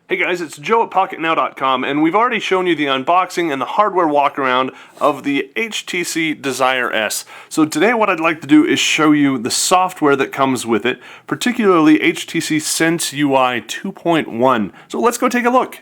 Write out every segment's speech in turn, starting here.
Hey guys, it's Joe at Pocketnow.com, and we've already shown you the unboxing and the hardware walkaround of the HTC Desire S. So today what I'd like to do is show you the software that comes with it, particularly HTC Sense UI 2.1. So let's go take a look.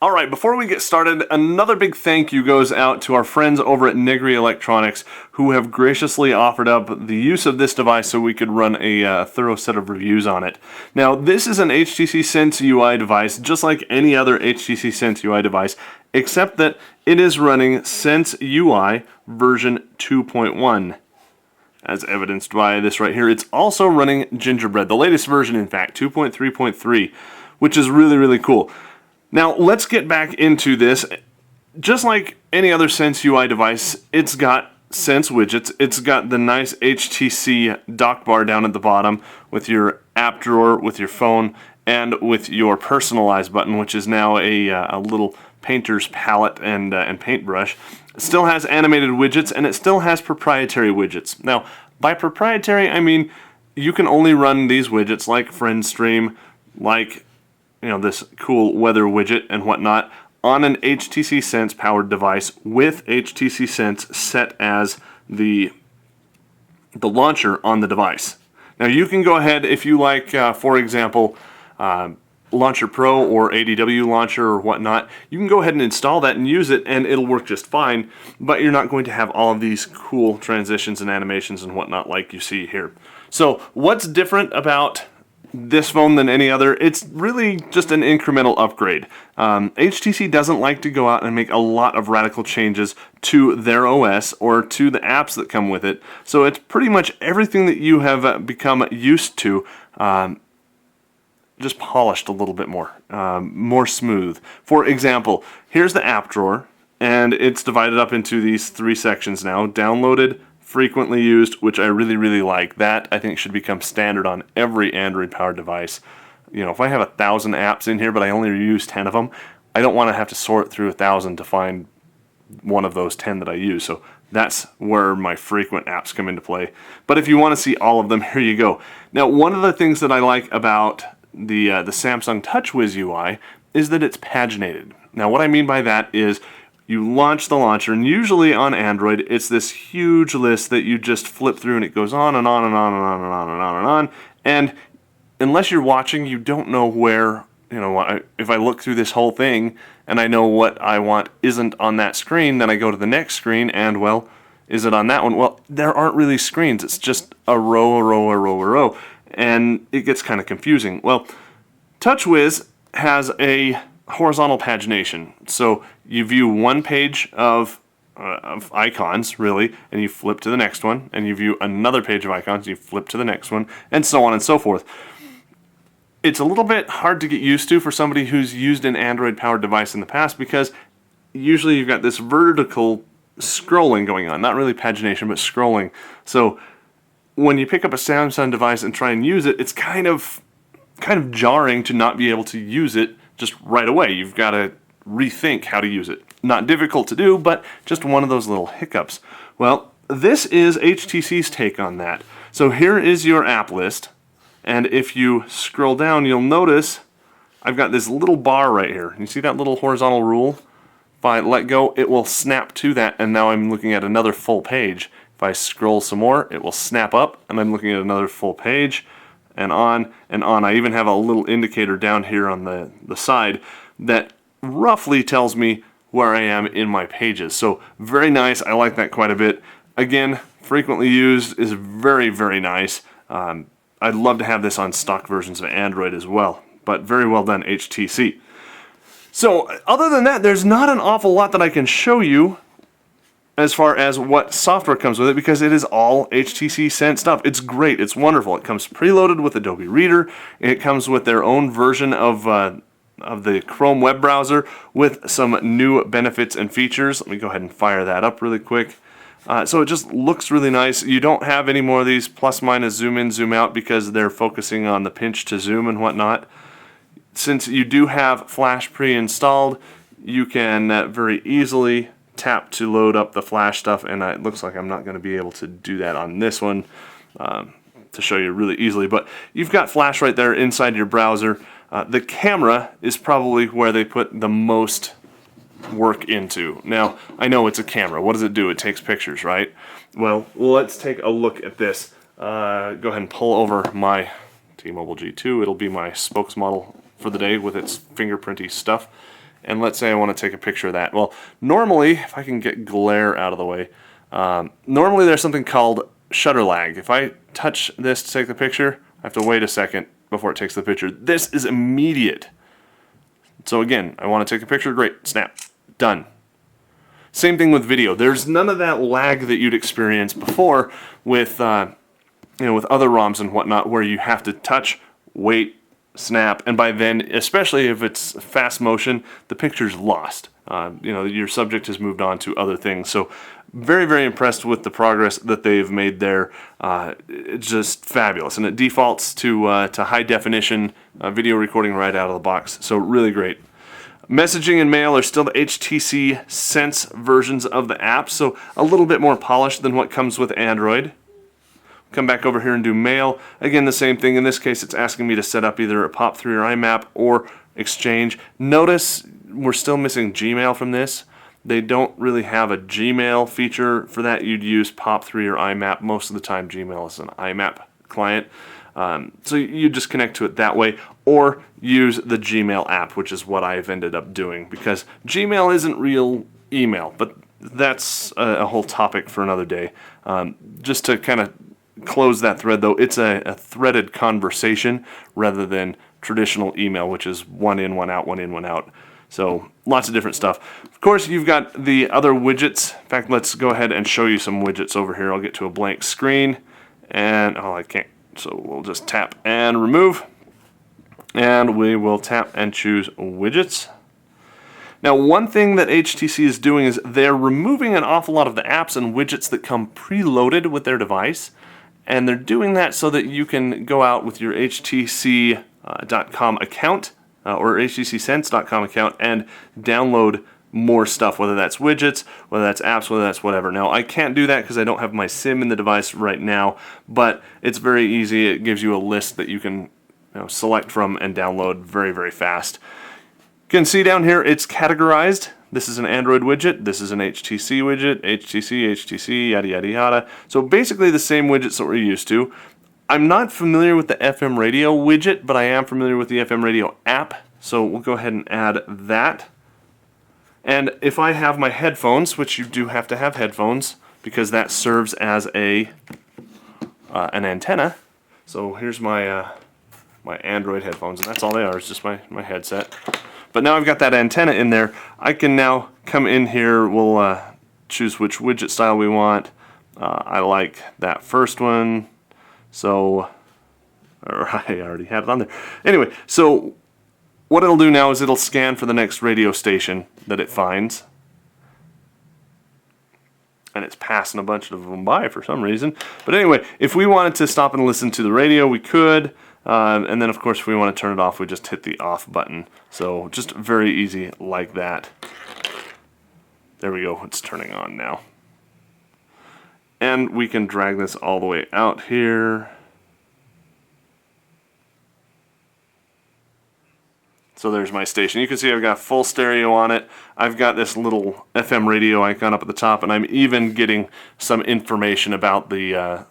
Alright, before we get started, another big thank you goes out to our friends over at Negri Electronics who have graciously offered up the use of this device so we could run a thorough set of reviews on it. Now, this is an HTC Sense UI device, just like any other HTC Sense UI device, except that it is running Sense UI version 2.1. As evidenced by this right here, it's also running Gingerbread, the latest version in fact, 2.3.3, which is really, really cool. Now, let's get back into this. Just like any other Sense UI device, it's got Sense widgets. It's got the nice HTC dock bar down at the bottom with your app drawer, with your phone, and with your personalize button, which is now a little painter's palette and paintbrush. It still has animated widgets, and it still has proprietary widgets. Now, by proprietary, I mean you can only run these widgets like Friend Stream, like this cool weather widget and whatnot on an HTC Sense powered device with HTC Sense set as the launcher on the device. Now you can go ahead if you like, for example, Launcher Pro or ADW Launcher or whatnot, you can go ahead and install that and use it and it'll work just fine, but you're not going to have all of these cool transitions and animations and whatnot like you see here. So what's different about this phone than any other? It's really just an incremental upgrade. HTC doesn't like to go out and make a lot of radical changes to their OS or to the apps that come with it. So it's pretty much everything that you have become used to, just polished a little bit more, more smooth. For example, here's the app drawer, and it's divided up into these three sections now: downloaded, frequently used, which I really, really like. That I think should become standard on every Android powered device. If I have 1,000 apps in here but I only use 10 of them, I don't want to have to sort through 1,000 to find one of those 10 that I use. So that's where my frequent apps come into play. But if you want to see all of them, here you go. Now, one of the things that I like about the Samsung TouchWiz UI is that it's paginated. Now, what I mean by that is you launch the launcher, and usually on Android, it's this huge list that you just flip through, and it goes on and on and on and on and on and on and on. And unless you're watching, you don't know where, if I look through this whole thing and I know what I want isn't on that screen, then I go to the next screen, and, well, is it on that one? Well, there aren't really screens. It's just a row, a row, a row, a row. And it gets kind of confusing. Well, TouchWiz has a horizontal pagination. So you view one page of icons, really, and you flip to the next one, and you view another page of icons, and you flip to the next one, and so on and so forth. It's a little bit hard to get used to for somebody who's used an Android-powered device in the past, because usually you've got this vertical scrolling going on. Not really pagination, but scrolling. So when you pick up a Samsung device and try and use it, it's kind of jarring to not be able to use it just right away. You've got to rethink how to use it. Not difficult to do, but just one of those little hiccups. Well, this is HTC's take on that. So here is your app list, and if you scroll down, you'll notice I've got this little bar right here. You see that little horizontal rule? If I let go, it will snap to that, and now I'm looking at another full page. If I scroll some more, it will snap up, and I'm looking at another full page, and on and on. I even have a little indicator down here on the side that roughly tells me where I am in my pages. So very nice. I like that quite a bit. Again, frequently used is very, very nice. I'd love to have this on stock versions of Android as well, but very well done, HTC. So other than that, there's not an awful lot that I can show you as far as what software comes with it, because it is all HTC Sense stuff. It's great. It's wonderful. It comes preloaded with Adobe Reader. It comes with their own version of the Chrome web browser with some new benefits and features. Let me go ahead and fire that up really quick. So it just looks really nice. You don't have any more of these plus minus zoom in, zoom out, because they're focusing on the pinch to zoom and whatnot. Since you do have Flash pre-installed, you can very easily tap to load up the flash stuff, and it looks like I'm not going to be able to do that on this one to show you really easily, but you've got flash right there inside your browser. The camera is probably where they put the most work into. Now, I know it's a camera. What does it do? It takes pictures, right? Well, let's take a look at this. Go ahead and pull over my T-Mobile G2. It'll be my spokesmodel for the day with its fingerprinty stuff. And let's say I want to take a picture of that. Well, normally, if I can get glare out of the way, normally there's something called shutter lag. If I touch this to take the picture, I have to wait a second before it takes the picture. This is immediate. So again, I want to take a picture, great, snap, done. Same thing with video. There's none of that lag that you'd experience before with with other ROMs and whatnot, where you have to touch, wait, snap, and by then, especially if it's fast motion, the picture's lost. Your subject has moved on to other things. So very, very impressed with the progress that they've made there. It's just fabulous, and it defaults to high definition video recording right out of the box. So really great. Messaging and mail are still the HTC Sense versions of the app, so a little bit more polished than what comes with Android. Come back over here and do mail. Again, the same thing. In this case, it's asking me to set up either a POP3 or IMAP or Exchange. Notice we're still missing Gmail from this. They don't really have a Gmail feature for that. You'd use POP3 or IMAP. Most of the time, Gmail is an IMAP client. So you just connect to it that way, or use the Gmail app, which is what I've ended up doing, because Gmail isn't real email, but that's a whole topic for another day. Just to kind of close that thread, though, it's a threaded conversation rather than traditional email, which is one in, one out, one in, one out. So lots of different stuff. Of course, you've got the other widgets. In fact, let's go ahead and show you some widgets over here. I'll get to a blank screen, and I can't. So we'll just tap and remove, and we will tap and choose widgets. Now, one thing that HTC is doing is they're removing an awful lot of the apps and widgets that come preloaded with their device, and they're doing that so that you can go out with your HTC.com account or HTCSense.com account and download more stuff, whether that's widgets, whether that's apps, whether that's whatever. Now, I can't do that because I don't have my SIM in the device right now, but it's very easy. It gives you a list that you can select from and download very, very fast. You can see down here it's categorized. This is an Android widget, this is an HTC widget, HTC, yada, yada, yada. So basically the same widgets that we're used to. I'm not familiar with the FM radio widget, but I am familiar with the FM radio app, so we'll go ahead and add that. And if I have my headphones, which you do have to have headphones, because that serves as an antenna. So here's my my Android headphones, and that's all they are, it's just my headset. But now I've got that antenna in there, I can now come in here, we'll choose which widget style we want. I like that first one, so, I already had it on there. Anyway, so what it'll do now is it'll scan for the next radio station that it finds. And it's passing a bunch of them by for some reason. But anyway, if we wanted to stop and listen to the radio, we could. And then, of course, if we want to turn it off, we just hit the off button. So just very easy like that. There we go. It's turning on now. And we can drag this all the way out here. So there's my station. You can see I've got full stereo on it. I've got this little FM radio icon up at the top, and I'm even getting some information about the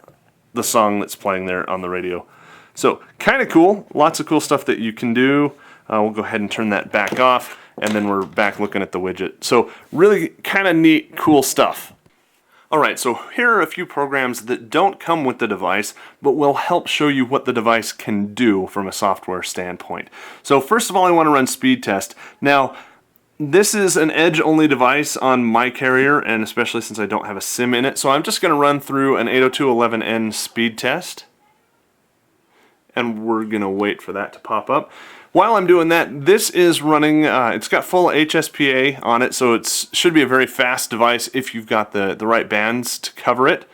song that's playing there on the radio. So kind of cool. Lots of cool stuff that you can do. We'll go ahead and turn that back off, and then we're back looking at the widget. So really kind of neat, cool stuff. Alright, so here are a few programs that don't come with the device, but will help show you what the device can do from a software standpoint. So first of all, I want to run speed test. Now, this is an edge-only device on my carrier, and especially since I don't have a SIM in it, so I'm just going to run through an 802.11n speed test. And we're going to wait for that to pop up. While I'm doing that, this is running, it's got full HSPA on it, so it should be a very fast device if you've got the right bands to cover it.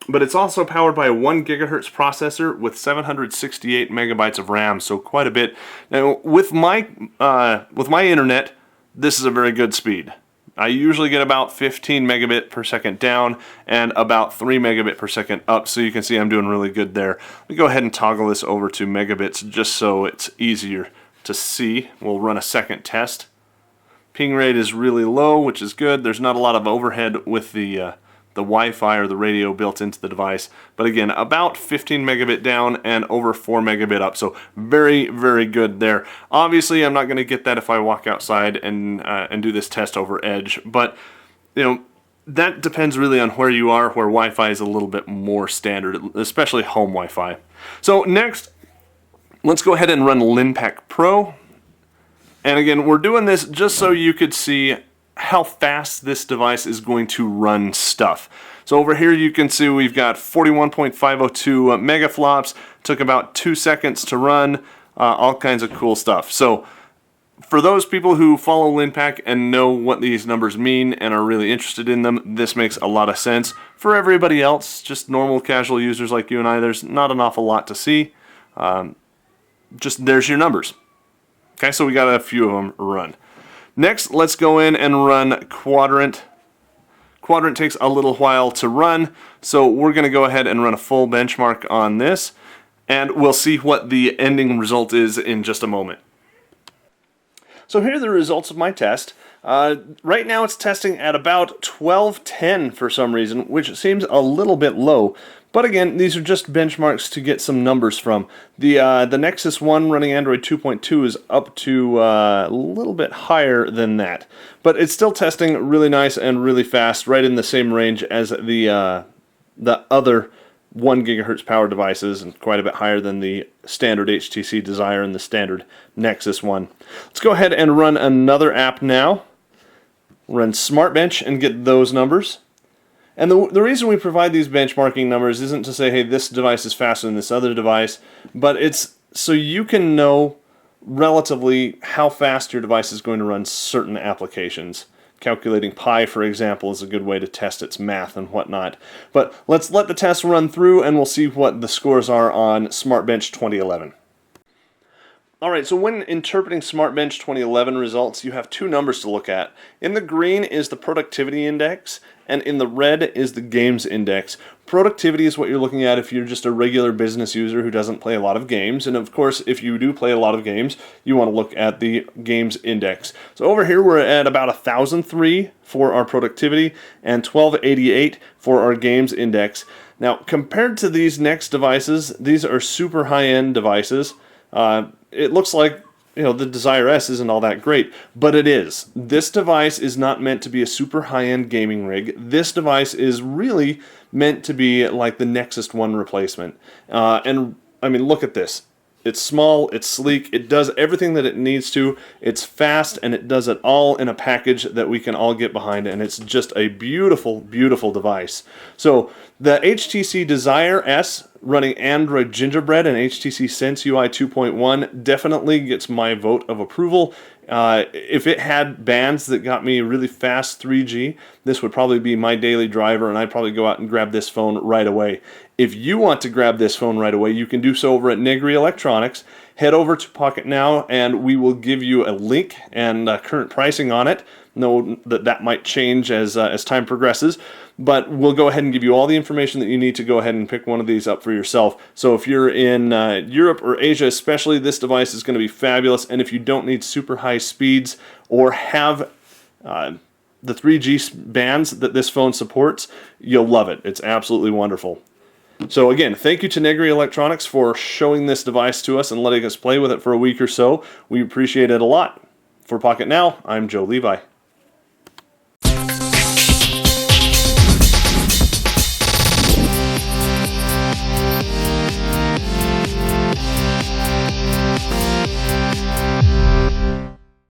But it's also powered by a 1 gigahertz processor with 768 megabytes of RAM, so quite a bit. Now, with my internet, this is a very good speed. I usually get about 15 megabit per second down and about 3 megabit per second up, so you can see I'm doing really good there. Let me go ahead and toggle this over to megabits just so it's easier to see. We'll run a second test. Ping rate is really low, which is good. There's not a lot of overhead with the Wi-Fi or the radio built into the device, but again, about 15 megabit down and over 4 megabit up, so very, very good there. Obviously, I'm not going to get that if I walk outside and do this test over Edge, but you know, that depends really on where you are, where Wi-Fi is a little bit more standard, especially home Wi-Fi. So next, let's go ahead and run Linpack Pro. And again, we're doing this just so you could see how fast this device is going to run stuff. So over here you can see we've got 41.502 megaflops, took about 2 seconds to run, all kinds of cool stuff. So for those people who follow Linpack and know what these numbers mean and are really interested in them, this makes a lot of sense. For everybody else, just normal casual users like you and I, there's not an awful lot to see. Just there's your numbers. Okay, so we got a few of them run. Next, let's go in and run Quadrant. Quadrant takes a little while to run, so we're going to go ahead and run a full benchmark on this, and we'll see what the ending result is in just a moment. So here are the results of my test. Right now it's testing at about 1210 for some reason, which seems a little bit low. But again, these are just benchmarks to get some numbers from. The Nexus 1 running Android 2.2 is up to a little bit higher than that. But it's still testing really nice and really fast, right in the same range as the other 1 gigahertz power devices, and quite a bit higher than the standard HTC Desire and the standard Nexus 1. Let's go ahead and run another app now. Run SmartBench and get those numbers. And the reason we provide these benchmarking numbers isn't to say, hey, this device is faster than this other device, but it's so you can know relatively how fast your device is going to run certain applications. Calculating pi, for example, is a good way to test its math and whatnot. But let's let the test run through and we'll see what the scores are on SmartBench 2011. Alright, so when interpreting SmartBench 2011 results, you have two numbers to look at. In the green is the productivity index, and in the red is the games index. Productivity is what you're looking at if you're just a regular business user who doesn't play a lot of games, and of course, if you do play a lot of games, you want to look at the games index. So over here we're at about 1003 for our productivity, and 1288 for our games index. Now, compared to these next devices, these are super high-end devices. It looks like, you know, the Desire S isn't all that great, but it is. This device is not meant to be a super high-end gaming rig. This device is really meant to be like the Nexus 1 replacement. And I mean, look at this. It's small, it's sleek, it does everything that it needs to, it's fast, and it does it all in a package that we can all get behind, and it's just a beautiful, beautiful device. So the HTC Desire S running Android Gingerbread and HTC Sense UI 2.1 definitely gets my vote of approval. If it had bands that got me really fast 3G, this would probably be my daily driver, and I'd probably go out and grab this phone right away. If you want to grab this phone right away, you can do so over at Negri Electronics. Head over to Pocketnow, and we will give you a link and current pricing on it. Know that might change as time progresses, but we'll go ahead and give you all the information that you need to go ahead and pick one of these up for yourself. So if you're in Europe or Asia especially, this device is going to be fabulous, and if you don't need super high speeds or have the 3G bands that this phone supports, you'll love it. It's absolutely wonderful. So again, thank you to Negri Electronics for showing this device to us and letting us play with it for a week or so. We appreciate it a lot. For Pocketnow, I'm Joe Levi.